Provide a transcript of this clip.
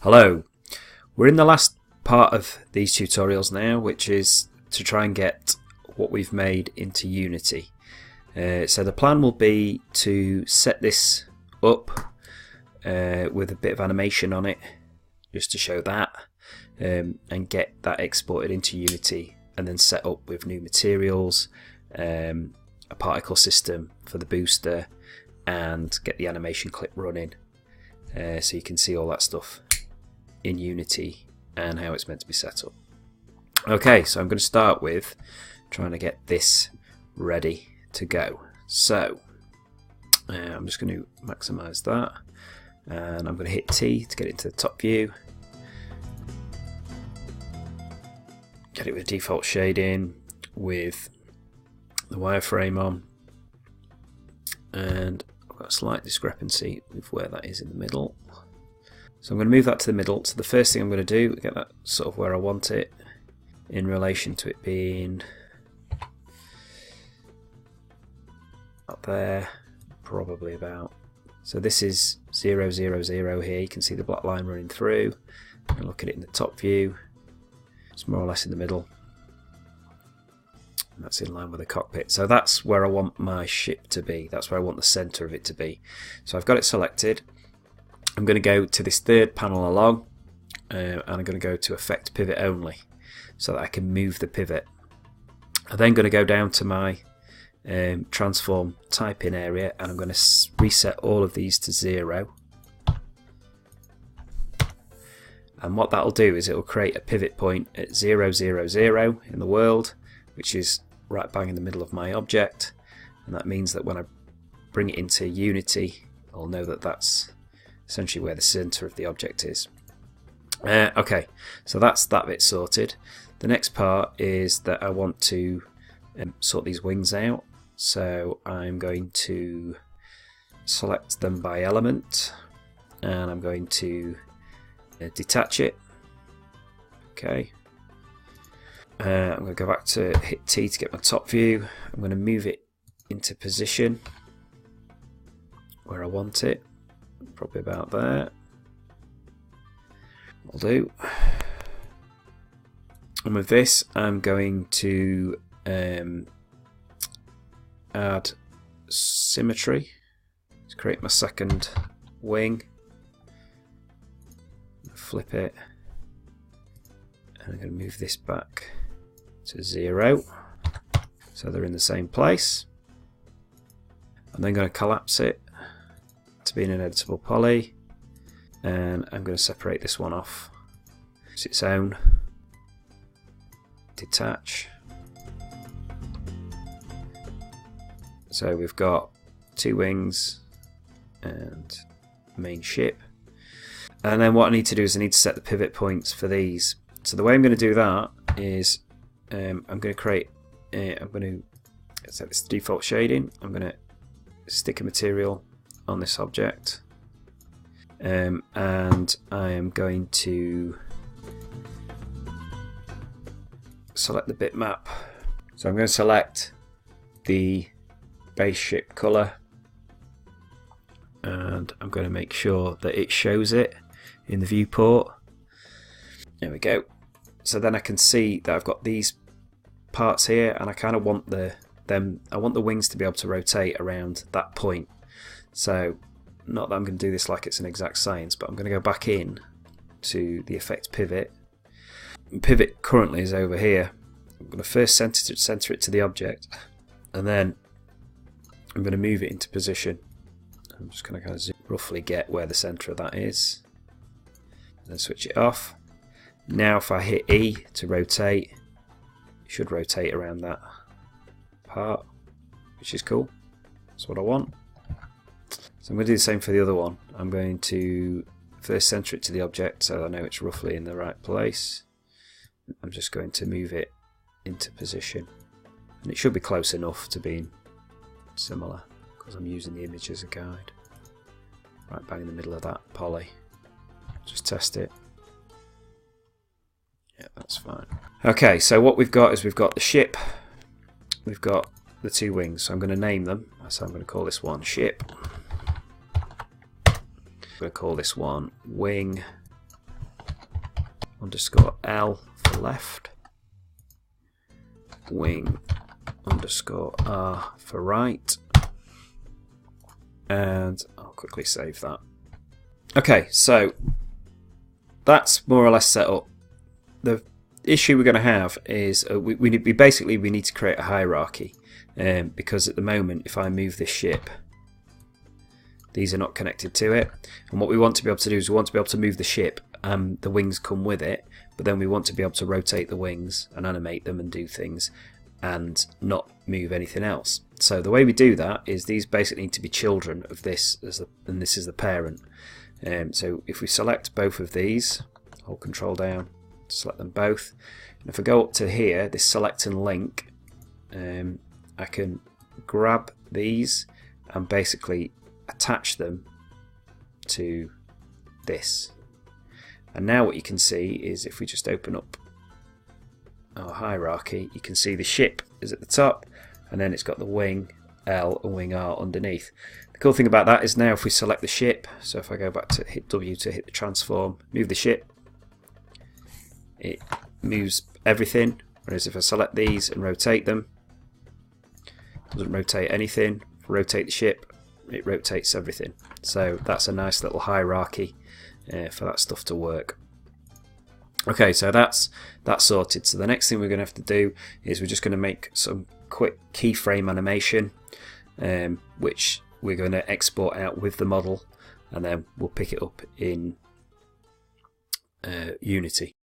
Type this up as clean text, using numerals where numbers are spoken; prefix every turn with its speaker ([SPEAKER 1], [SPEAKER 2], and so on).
[SPEAKER 1] Hello, we're in the last part of these tutorials now, which is to try and get what we've made into Unity. So the plan will be to set this up with a bit of animation on it, just to show that, and get that exported into Unity, and then set up with new materials, a particle system for the booster, and get the animation clip running, so you can see all that stuff in Unity and how it's meant to be set up. Okay, so I'm going to start with trying to get this ready to go. So I'm just going to maximize that, and I'm going to hit T to get it to the top view, get it with default shading with the wireframe on, and I've got a slight discrepancy with where that is in the middle. So I'm going to move that to the middle. So the first thing I'm going to do, get that sort of where I want it in relation to it being up there, probably about. So this is 0, 0, 0 here. You can see the black line running through. And look at it in the top view. It's more or less in the middle. And that's in line with the cockpit. So that's where I want my ship to be. That's where I want the center of it to be. So I've got it selected. I'm going to go to this third panel along, and I'm going to go to Effect Pivot Only, so that I can move the pivot. I'm then going to go down to my Transform Type In area, and I'm going to reset all of these to 0. And what that'll do is it will create a pivot point at 0, 0, 0 in the world, which is right bang in the middle of my object, and that means that when I bring it into Unity, I'll know that that's essentially where the center of the object is. Okay, so that's that bit sorted. The next part is that I want to sort these wings out. So I'm going to select them by element, and I'm going to detach it. Okay. I'm going to go back to hit T to get my top view. I'm going to move it into position where I want it. Probably about there. Will do. And with this, I'm going to add symmetry to create my second wing. Flip it, and I'm going to move this back to 0, so they're in the same place. I'm then going to collapse it to be in an editable poly, and I'm going to separate this one off. It's its own. Detach. So we've got 2 wings and main ship. And then what I need to do is I need to set the pivot points for these. So the way I'm going to do that is I'm going to create. I'm going to set this default shading. I'm going to stick a material on this object, and I am going to select the bitmap. So I'm going to select the spaceship color, and I'm going to make sure that it shows it in the viewport. There we go. So then I can see that I've got these parts here, and I kind of want the wings to be able to rotate around that point. So, not that I'm going to do this like it's an exact science, but I'm going to go back in to the effect pivot. Pivot currently is over here. I'm going to first center it to the object, and then I'm going to move it into position. I'm just going to kind of roughly get where the center of that is, and then switch it off. Now if I hit E to rotate, it should rotate around that part, which is cool. That's what I want. So I'm going to do the same for the other one. I'm going to first center it to the object so I know it's roughly in the right place. I'm just going to move it into position, and it should be close enough to being similar because I'm using the image as a guide. Right bang in the middle of that poly. Just test it. Yeah, that's fine. Okay, so what we've got is we've got the ship, we've got the 2 wings. So I'm going to name them. So I'm going to call this one ship. I'm going to call this one wing, underscore L for left, wing underscore R for right, and I'll quickly save that. Okay, so that's more or less set up. The issue we're going to have is we need to create a hierarchy, because at the moment if I move this ship, these are not connected to it, and what we want to be able to do is we want to be able to move the ship and the wings come with it, but then we want to be able to rotate the wings and animate them and do things and not move anything else. So the way we do that is these basically need to be children of this, and this is the parent. So if we select both of these, hold control down, select them both, and if I go up to here, this select and link, I can grab these and basically attach them to this. And now what you can see is if we just open up our hierarchy, you can see the ship is at the top, and then it's got the wing L and wing R underneath. The cool thing about that is now if we select the ship, so if I go back to hit W to hit the transform, move the ship, it moves everything, whereas if I select these and rotate them, it doesn't rotate anything. If I rotate the ship, it rotates everything. So that's a nice little hierarchy for that stuff to work. Okay, so that's sorted. So the next thing we're going to have to do is we're just going to make some quick keyframe animation, which we're going to export out with the model, and then we'll pick it up in Unity.